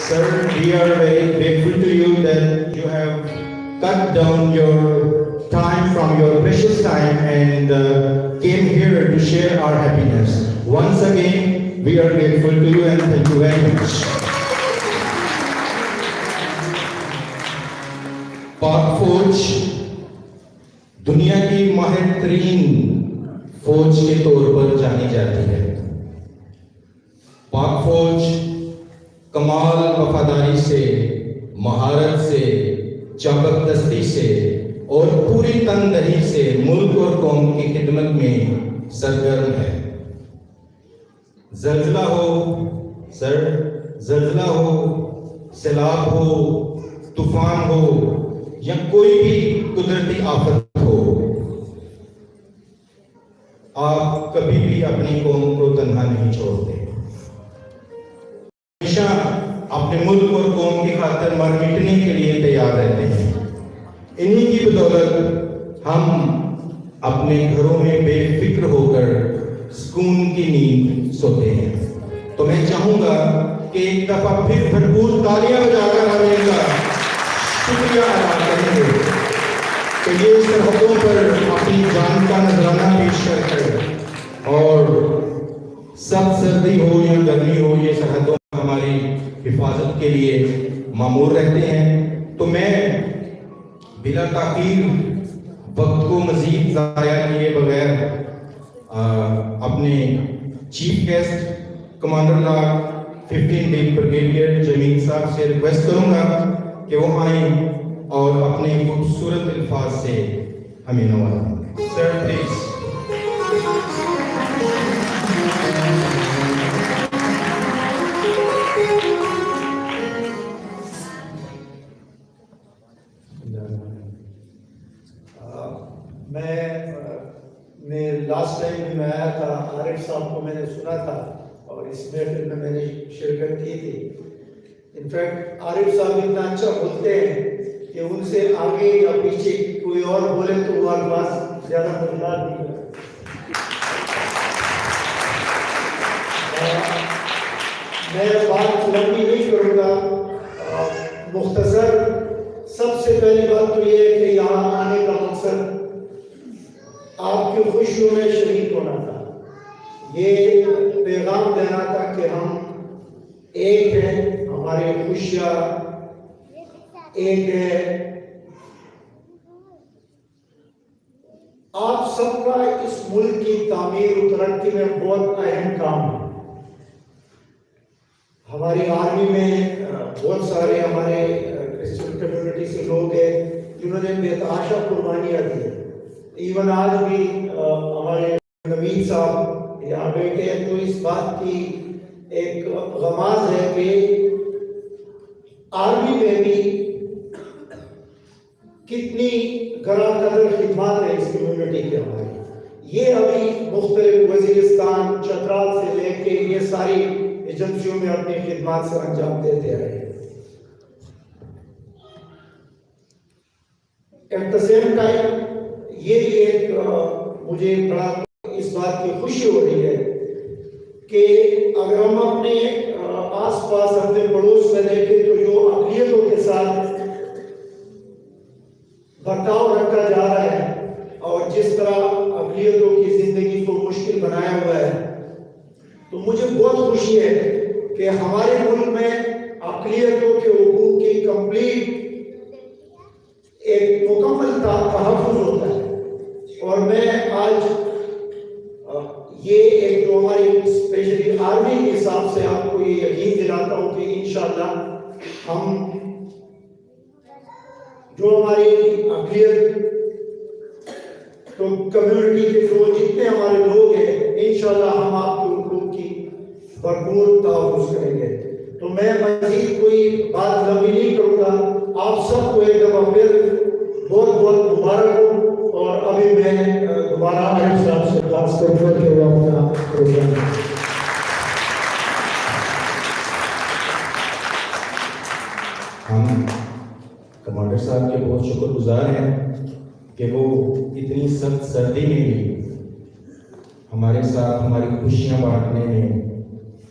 Sir, we are very grateful to you that you have cut down your time from your precious time and came here to share our happiness. Once again, we are grateful to you and thank you very much. पाक फौज दुनिया की माहिर तरीन फौज के तौर पर जानी जाती है। पाक फौज कमाल वफादारी से, महारत से, चाबकदस्ती से और पूरी तनदही से मुल्क और कौम की खिदमत में सरगर्म है। जल्जला हो सर, जल्जला हो, सैलाब हो, तूफान हो या कोई भी कुदरती आफत हो, आप कभी भी अपनी कौम को तन्हा नहीं छोड़ते। हमेशा अपने मुल्क और कौम की खातिर मर मिटने के लिए तैयार रहते हैं। इन्हीं की बदौलत हम अपने घरों में बेफिक्र होकर सुकून की नींद सोते हैं। तो मैं चाहूंगा कि एक दफा फिर भरपूर तालियां बजाकर हम इनका शुक्रिया अदा करेंगे कि ये सरहदों पर अपनी जान का नजराना पेश कर और सब सर्दी हो या गर्मी हो, ये सरहदों हमारी हिफाजत के लिए मामूर रहते हैं। तो मैं बिला ताखीर वक्त को मजीद ज़ाया किए बगैर अपने चीफ गेस्ट कमांडर ला 15 डे ब्रिगेडियर जमील साहब से रिक्वेस्ट करूंगा कि वो आए और अपने खूबसूरत अल्फाज से हमें नवाजें। Sir please. मैं लास्ट टाइम भी मैं आया था, आरिफ साहब को मैंने सुना था और इस महफिल में मैंने शिरकत की थी। इनफैक्ट आरिफ साहब इतना अच्छा बोलते हैं कि उनसे आगे या पीछे कोई और बोले तो वो अल्फाज ज्यादा मजेदार नहीं है। मैं बात लंबी नहीं करूँगा, मुख्तसर सबसे पहली बात तो ये है कि यहाँ आने का मकसद आपकी खुशियों में शरीक होना था। ये पैगाम देना था कि हम एक हैं, हमारी खुशियाँ एक है। आप सबका इस मुल्क की तामीर और तरक्की में बहुत अहम काम है। हमारी आर्मी में बहुत सारे हमारे क्रिश्चियन कम्युनिटी से लोग हैं जिन्होंने बेतहाशा कुर्बानियाँ दी। इवन आज भी हमारे नवीद साहब यहाँ बैठे हैं, तो इस बात की एक गमाज है कि आर्मी में भी कितनी गरा कदर खिदमत है इस कम्युनिटी के हमारे। ये अभी मुख्तलिफ वजीरिस्तान, चतराल से लेके ये सारी एजेंसियों में अपनी खिदमत से अंजाम देते रहे। एट द सेम टाइम ये भी एक मुझे बड़ा इस बात की खुशी हो रही है कि अगर हम अपने आसपास अपने पड़ोस में देखें तो जो अक़लियतों के साथ बर्ताव रखा जा रहा है और जिस तरह अक़लियतों की जिंदगी को मुश्किल बनाया हुआ है, तो मुझे बहुत खुशी है कि हमारे मुल्क में अक़लियतों के हुकूक की कंप्लीट एक मुकम्मल तहफ़्फ़ुज़ होता है। और मैं आज ये एक जो हमारी स्पेशली आर्मी के हिसाब से आपको ये यकीन दिलाता हूँ कि इंशाअल्लाह हम जो हमारी अक़लियत तो कम्युनिटी के जो जितने हमारे लोग हैं, इंशाअल्लाह हम आपके हुकूक की भरपूर तहफ़्फ़ुज़ करेंगे। तो मैं मज़ीद कोई बात लंबी नहीं करूँगा। आप सबको एक दफ़ा फिर बहुत बहुत मुबारक हो। और अभी मैं दोबारा आरिफ साहब से बात करूँगा कि वो अपना प्रोग्राम। हम कमांडर साहब के बहुत शुक्रगुजार हैं कि वो इतनी सख्त सर्दी में भी हमारे साथ हमारी खुशियां बांटने में